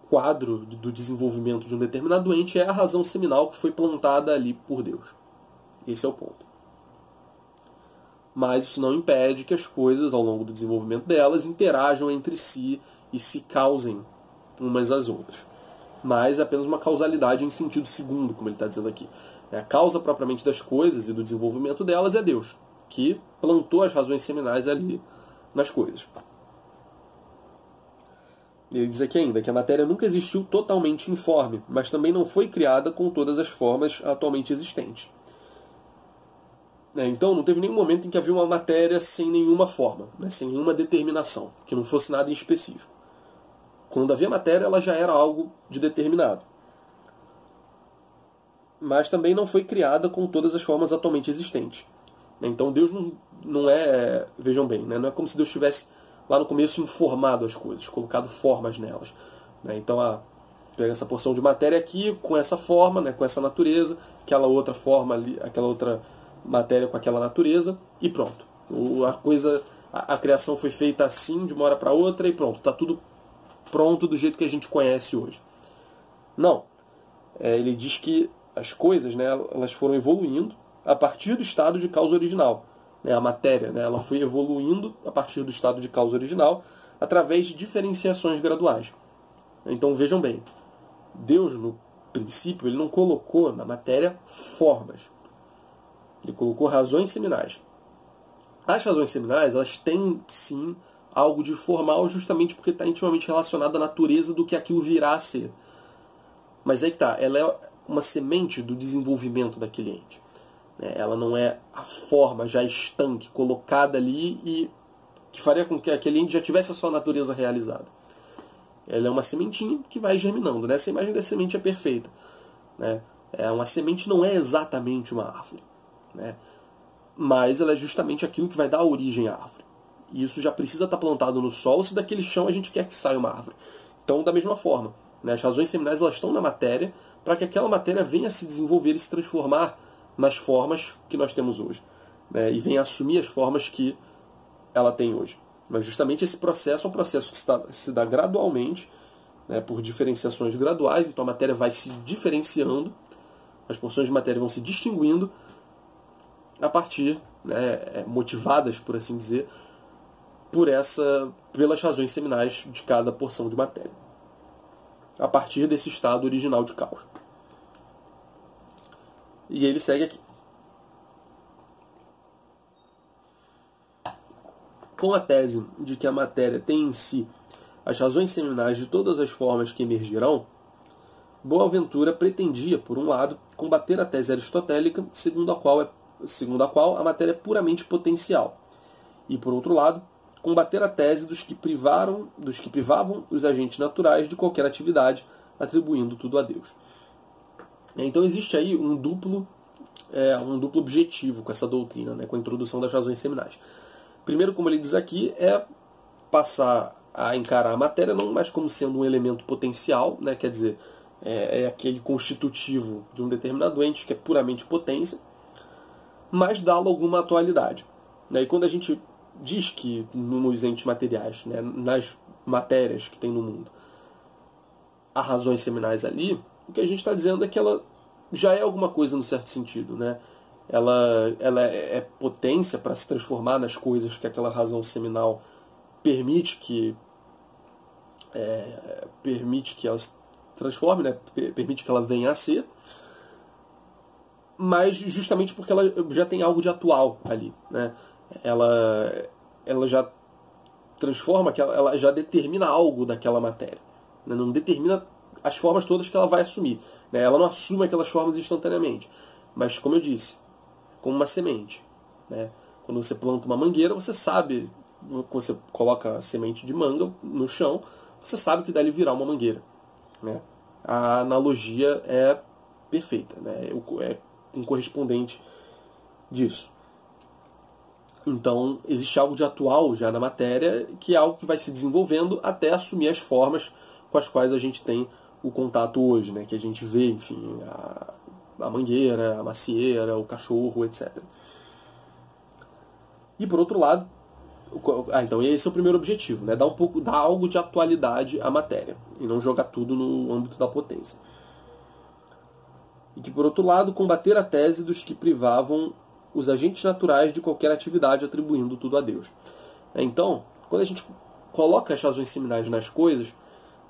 quadro do desenvolvimento de um determinado ente é a razão seminal que foi plantada ali por Deus. Esse é o ponto. Mas isso não impede que as coisas, ao longo do desenvolvimento delas, interajam entre si e se causem umas às outras. Mas é apenas uma causalidade em sentido segundo, como ele está dizendo aqui. A causa propriamente das coisas e do desenvolvimento delas é Deus, que plantou as razões seminais ali nas coisas. Ele diz aqui ainda que a matéria nunca existiu totalmente informe, mas também não foi criada com todas as formas atualmente existentes. Então não teve nenhum momento em que havia uma matéria sem nenhuma forma, né, sem nenhuma determinação, que não fosse nada em específico. Quando havia matéria, ela já era algo de determinado. Mas também não foi criada com todas as formas atualmente existentes. Então Deus não é, vejam bem, né, não é como se Deus tivesse lá no começo informado as coisas, colocado formas nelas. Então, pega essa porção de matéria aqui com essa forma, né, com essa natureza, aquela outra forma ali, aquela outra matéria com aquela natureza, e pronto. A criação foi feita assim, de uma hora para outra, e pronto, está tudo pronto do jeito que a gente conhece hoje. Não. Ele diz que as coisas, né, elas foram evoluindo a partir do estado de causa original. A matéria, né, ela foi evoluindo a partir do estado de causa original através de diferenciações graduais. Então vejam bem, Deus no princípio ele não colocou na matéria formas. Ele colocou razões seminais. As razões seminais, elas têm sim algo de formal justamente porque está intimamente relacionado à natureza do que aquilo virá a ser. Mas aí que está, ela é uma semente do desenvolvimento daquele ente. Ela não é a forma já estanque, colocada ali e que faria com que aquele ente já tivesse a sua natureza realizada. Ela é uma sementinha que vai germinando. Essa imagem da semente é perfeita. Uma semente não é exatamente uma árvore. Mas ela é justamente aquilo que vai dar origem à árvore. E isso já precisa estar plantado no solo se daquele chão a gente quer que saia uma árvore. Então, da mesma forma, as razões seminais elas estão na matéria para que aquela matéria venha a se desenvolver e se transformar nas formas que nós temos hoje. E venha a assumir as formas que ela tem hoje. Mas justamente esse processo é um processo que se dá gradualmente, por diferenciações graduais. Então a matéria vai se diferenciando, as porções de matéria vão se distinguindo a partir, motivadas, por assim dizer, pelas razões seminais de cada porção de matéria. A partir desse estado original de caos. E ele segue aqui. com a tese de que a matéria tem em si as razões seminais de todas as formas que emergirão, Boaventura pretendia, por um lado, combater a tese aristotélica, segundo a qual a matéria é puramente potencial, e, por outro lado, combater a tese dos que privavam os agentes naturais de qualquer atividade, atribuindo tudo a Deus. Então existe aí um duplo objetivo com essa doutrina, né, com a introdução das razões seminais. Primeiro, como ele diz aqui, é passar a encarar a matéria não mais como sendo um elemento potencial, né, quer dizer, é aquele constitutivo de um determinado ente que é puramente potência, mas dá-lo alguma atualidade. E quando a gente diz que nos entes materiais, né, nas matérias que tem no mundo, há razões seminais ali, o que a gente está dizendo é que ela já é alguma coisa no certo sentido, né? Ela é potência para se transformar nas coisas que aquela razão seminal permite que ela se transforme, né? Permite que ela venha a ser, mas justamente porque ela já tem algo de atual ali, né? Ela já transforma, ela já determina algo daquela matéria, né? Não determina as formas todas que ela vai assumir, né? Ela não assume aquelas formas instantaneamente, mas, como eu disse, como uma semente, né? Quando você planta uma mangueira, você sabe, quando você coloca a semente de manga no chão, você sabe que dali virá uma mangueira, né? A analogia é perfeita, né? É um correspondente disso. Então, existe algo de atual já na matéria, que é algo que vai se desenvolvendo até assumir as formas com as quais a gente tem o contato hoje, né? Que a gente vê, enfim, a mangueira, a macieira, o cachorro, etc. E, por outro lado, então esse é o primeiro objetivo, né? Dar algo de atualidade à matéria, e não jogar tudo no âmbito da potência. E que, por outro lado, combater a tese dos que privavam os agentes naturais de qualquer atividade, atribuindo tudo a Deus. Então, quando a gente coloca as razões seminais nas coisas,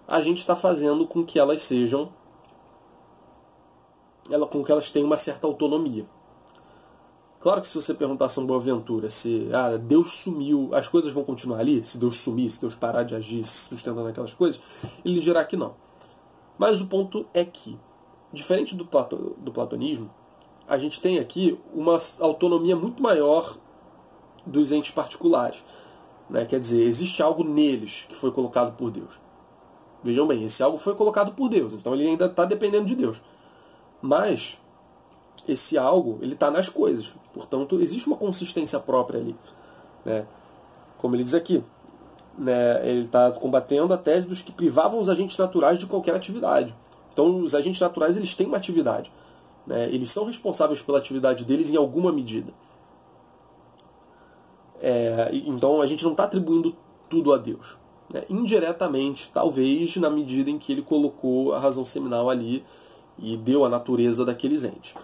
a gente está fazendo com que elas sejam, com que elas tenham uma certa autonomia. Claro que se você perguntar a São Boaventura se Deus sumiu, as coisas vão continuar ali? Se Deus sumir, se Deus parar de agir sustentando aquelas coisas, ele dirá que não. Mas o ponto é que, diferente do platonismo, a gente tem aqui uma autonomia muito maior dos entes particulares, né? Quer dizer, existe algo neles que foi colocado por Deus. Vejam bem, esse algo foi colocado por Deus, então ele ainda está dependendo de Deus. Mas esse algo, ele está nas coisas. Portanto, existe uma consistência própria ali, né? Como ele diz aqui, né? Ele está combatendo a tese dos que privavam os agentes naturais de qualquer atividade. Então, os agentes naturais, eles têm uma atividade, né? Eles são responsáveis pela atividade deles em alguma medida. Então, a gente não está atribuindo tudo a Deus, né? Indiretamente, talvez, na medida em que ele colocou a razão seminal ali e deu a natureza daqueles entes.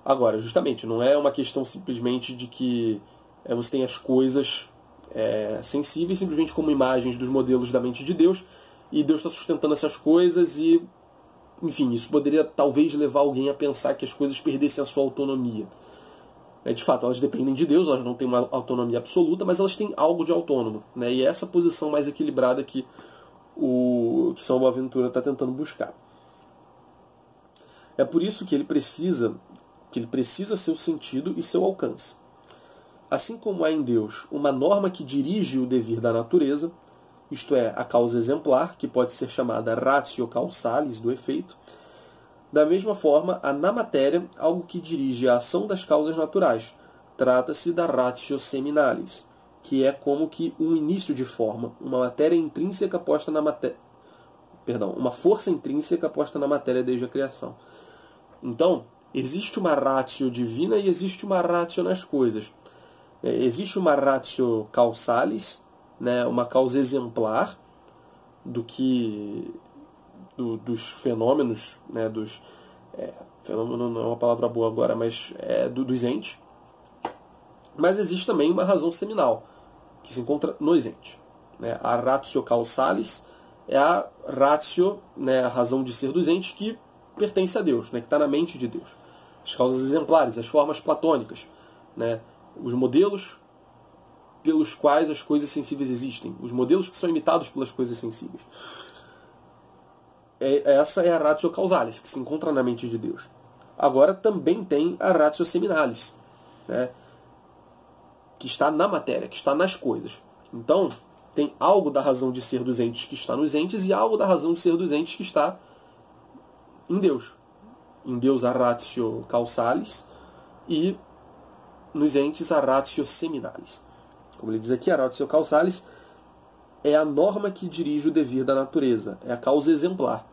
Agora, justamente, não é uma questão simplesmente de que você tem as coisas sensíveis simplesmente como imagens dos modelos da mente de Deus, e Deus está sustentando essas coisas e, enfim, isso poderia talvez levar alguém a pensar que as coisas perdessem a sua autonomia. De fato, elas dependem de Deus, elas não têm uma autonomia absoluta, mas elas têm algo de autônomo, né? E é essa posição mais equilibrada que São Boaventura está tentando buscar. É por isso que ele precisa seu sentido e seu alcance. Assim como há em Deus uma norma que dirige o devir da natureza, isto é, a causa exemplar, que pode ser chamada ratio causalis do efeito, da mesma forma, há na matéria algo que dirige a ação das causas naturais. Trata-se da ratio seminalis, que é como que um início de forma, uma matéria intrínseca posta na matéria, uma força intrínseca posta na matéria desde a criação. Então, existe uma ratio divina e existe uma ratio nas coisas. Existe uma ratio causalis, né, uma causa exemplar dos fenômenos, né, fenômeno não é uma palavra boa agora, mas dos entes. Mas existe também uma razão seminal, que se encontra nos entes, né? A ratio causalis é a ratio, né, a razão de ser dos entes que pertence a Deus, né, que está na mente de Deus. As causas exemplares, as formas platônicas, né, os modelos pelos quais as coisas sensíveis existem, os modelos que são imitados pelas coisas sensíveis. Essa é a ratio causalis, que se encontra na mente de Deus. Agora também tem a ratio seminalis, né, que está na matéria, que está nas coisas. Então, tem algo da razão de ser dos entes que está nos entes e algo da razão de ser dos entes que está em Deus. Em Deus a ratio causalis e nos entes a ratio seminalis. Como ele diz aqui, a ratio causalis é a norma que dirige o devir da natureza, é a causa exemplar.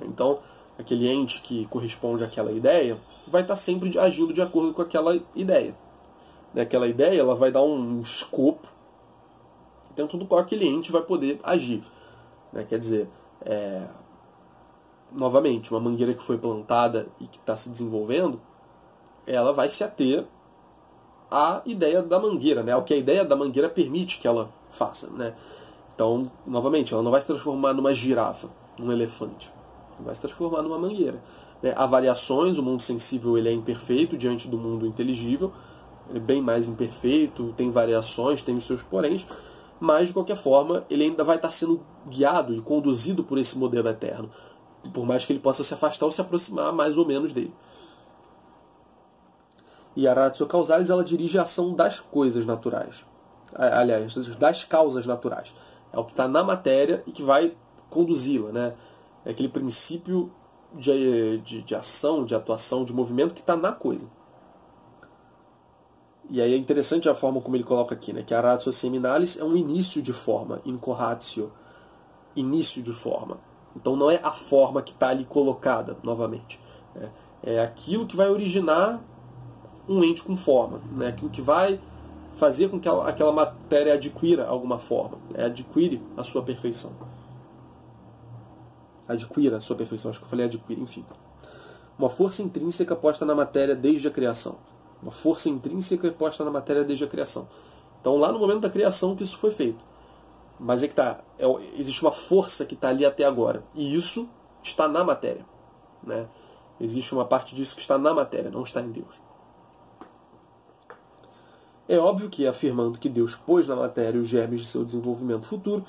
Então, aquele ente que corresponde àquela ideia vai estar sempre agindo de acordo com aquela ideia. Aquela ideia ela vai dar um escopo dentro do qual aquele ente vai poder agir. Quer dizer, novamente, uma mangueira que foi plantada e que está se desenvolvendo, ela vai se ater à ideia da mangueira, ao que a ideia da mangueira permite que ela faça. Então, novamente, ela não vai se transformar numa girafa, num elefante. Ela vai se transformar numa mangueira. Há variações, o mundo sensível ele é imperfeito diante do mundo inteligível, ele é bem mais imperfeito, tem variações, tem os seus poréns, mas, de qualquer forma, ele ainda vai estar sendo guiado e conduzido por esse modelo eterno, por mais que ele possa se afastar ou se aproximar mais ou menos dele. E a ratio causalis, ela dirige a ação das coisas naturais. Aliás, das causas naturais. É o que está na matéria e que vai conduzi-la. É aquele princípio de ação, de atuação, de movimento que está na coisa. E aí é interessante a forma como ele coloca aqui, que a ratio seminalis é um início de forma, incorratio, início de forma. Então não é a forma que está ali colocada, novamente. É aquilo que vai originar um ente com forma, aquilo que vai fazer com que aquela matéria adquira alguma forma, adquire a sua perfeição. Adquira a sua perfeição, acho que eu falei adquire, enfim. Uma força intrínseca posta na matéria desde a criação. Uma força intrínseca posta na matéria desde a criação. Então, lá no momento da criação que isso foi feito. Mas é que existe uma força que está ali até agora. E isso está na matéria. Existe uma parte disso que está na matéria, não está em Deus. É óbvio que, afirmando que Deus pôs na matéria os germes de seu desenvolvimento futuro,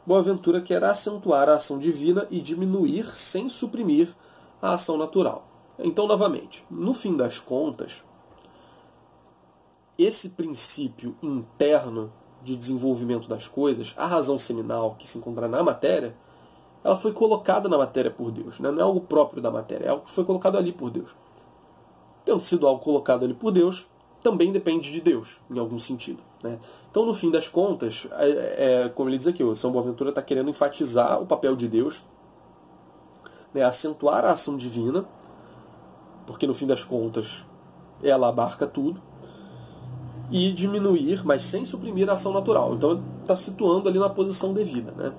Boaventura quer acentuar a ação divina e diminuir, sem suprimir, a ação natural. Então, novamente, no fim das contas, esse princípio interno de desenvolvimento das coisas, a razão seminal que se encontra na matéria, ela foi colocada na matéria por Deus. Não é algo próprio da matéria, é algo que foi colocado ali por Deus. Tendo sido algo colocado ali por Deus, também depende de Deus, em algum sentido. Então, no fim das contas, como ele diz aqui, o São Boaventura está querendo enfatizar o papel de Deus, acentuar a ação divina, porque no fim das contas ela abarca tudo, e diminuir, mas sem suprimir a ação natural. Então ele está situando ali na posição devida.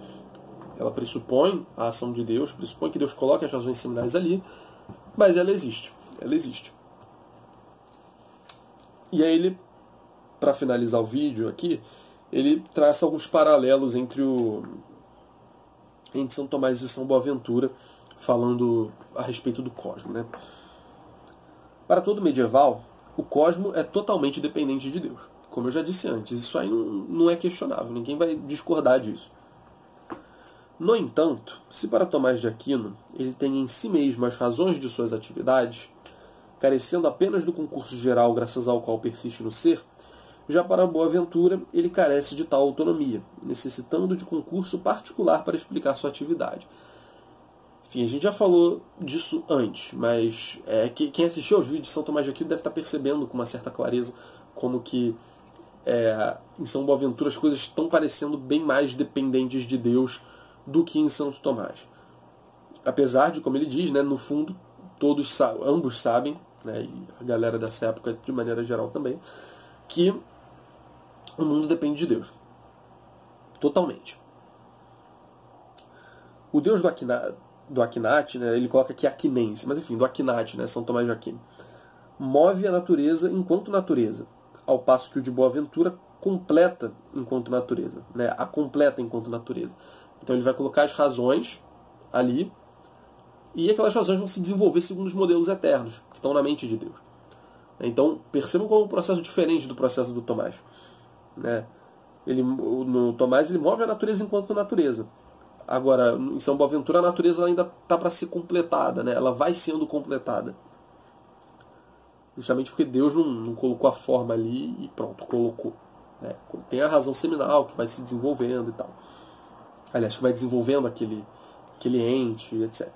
Ela pressupõe a ação de Deus, pressupõe que Deus coloque as razões seminais ali, mas ela existe. Ela existe. E aí ele, para finalizar o vídeo aqui, ele traça alguns paralelos entre São Tomás e São Boaventura, falando a respeito do cosmo. Para todo medieval, o cosmo é totalmente dependente de Deus. Como eu já disse antes, isso aí não é questionável, ninguém vai discordar disso. No entanto, se para Tomás de Aquino ele tem em si mesmo as razões de suas atividades, carecendo apenas do concurso geral graças ao qual persiste no ser, já para Boaventura ele carece de tal autonomia, necessitando de concurso particular para explicar sua atividade. Enfim, a gente já falou disso antes, mas quem assistiu aos vídeos de São Tomás de Aquino deve estar percebendo com uma certa clareza como que em São Boaventura as coisas estão parecendo bem mais dependentes de Deus do que em Santo Tomás. Apesar de, como ele diz, no fundo, ambos sabem, e a galera dessa época de maneira geral também, que o mundo depende de Deus. Totalmente. O Deus do Aquinate, ele coloca aqui Aquinense, mas enfim, do Aquinate, São Tomás de Aquino, move a natureza enquanto natureza, ao passo que o de Boaventura completa enquanto natureza, a completa enquanto natureza. Então ele vai colocar as razões ali, e aquelas razões vão se desenvolver segundo os modelos eternos, que estão na mente de Deus. Então percebam como um processo diferente do processo do Tomás. No Tomás ele move a natureza enquanto natureza. Agora, em São Boaventura a natureza ainda está para ser completada, né? Ela vai sendo completada. Justamente porque Deus não colocou a forma ali e pronto, colocou. Né? Tem a razão seminal que vai se desenvolvendo e tal. Aliás, que vai desenvolvendo aquele ente, etc.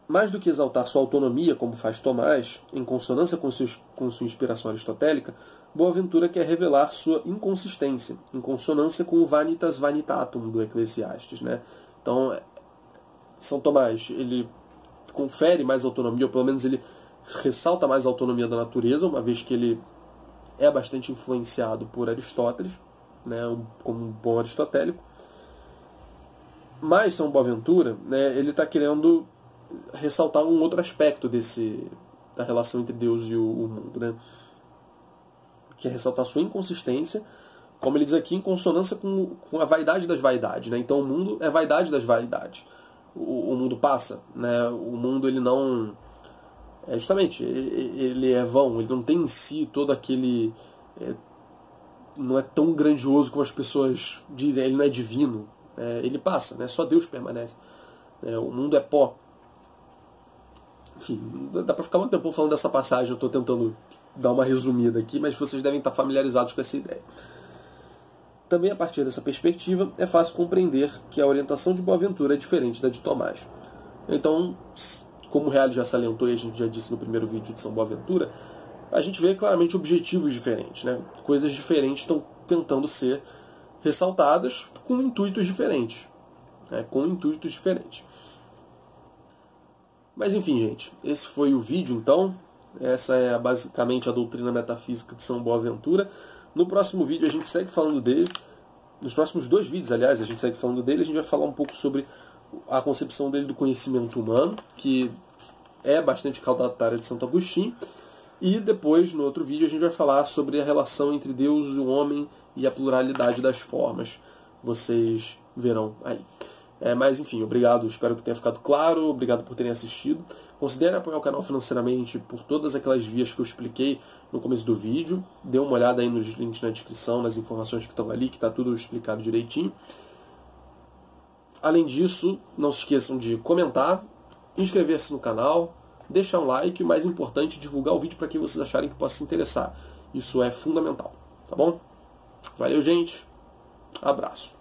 Mais do que exaltar sua autonomia, como faz Tomás, em consonância com sua inspiração aristotélica, Boaventura quer revelar sua inconsistência, em consonância com o vanitas vanitatum do Eclesiastes. Né? Então, São Tomás, ele confere mais autonomia, ou pelo menos ele ressalta mais a autonomia da natureza, uma vez que ele é bastante influenciado por Aristóteles, né, como um bom aristotélico. Mas São Boaventura, né, ele está querendo ressaltar um outro aspecto da relação entre Deus e o mundo, né? Que é ressaltar a sua inconsistência, como ele diz aqui, em consonância com a vaidade das vaidades. Né? Então o mundo é vaidade das vaidades. O mundo passa, né? O mundo ele não... justamente, ele é vão, ele não tem em si todo aquele... não é tão grandioso como as pessoas dizem, ele não é divino. Ele passa, né? Só Deus permanece. O mundo é pó. Enfim, dá para ficar muito tempo falando dessa passagem, eu estou tentando dar uma resumida aqui, mas vocês devem estar familiarizados com essa ideia. Também a partir dessa perspectiva, é fácil compreender que a orientação de Boaventura é diferente da de Tomás. Então, como o Reale já salientou e a gente já disse no primeiro vídeo de São Boaventura, a gente vê claramente objetivos diferentes, né? Coisas diferentes estão tentando ser ressaltadas com intuitos diferentes. Mas enfim, gente, esse foi o vídeo então. Essa é basicamente a doutrina metafísica de São Boaventura. No próximo vídeo a gente segue falando dele. Nos próximos 2 vídeos, aliás, a gente segue falando dele. A gente vai falar um pouco sobre a concepção dele do conhecimento humano, que é bastante caudatária de Santo Agostinho. E depois, no outro vídeo, a gente vai falar sobre a relação entre Deus e o homem e a pluralidade das formas. Vocês verão aí. Mas enfim, obrigado, espero que tenha ficado claro, obrigado por terem assistido. Considere apoiar o canal financeiramente por todas aquelas vias que eu expliquei no começo do vídeo. Dê uma olhada aí nos links na descrição, nas informações que estão ali, que está tudo explicado direitinho. Além disso, não se esqueçam de comentar, inscrever-se no canal, deixar um like e, o mais importante, divulgar o vídeo para quem vocês acharem que possa se interessar. Isso é fundamental, tá bom? Valeu, gente. Abraço.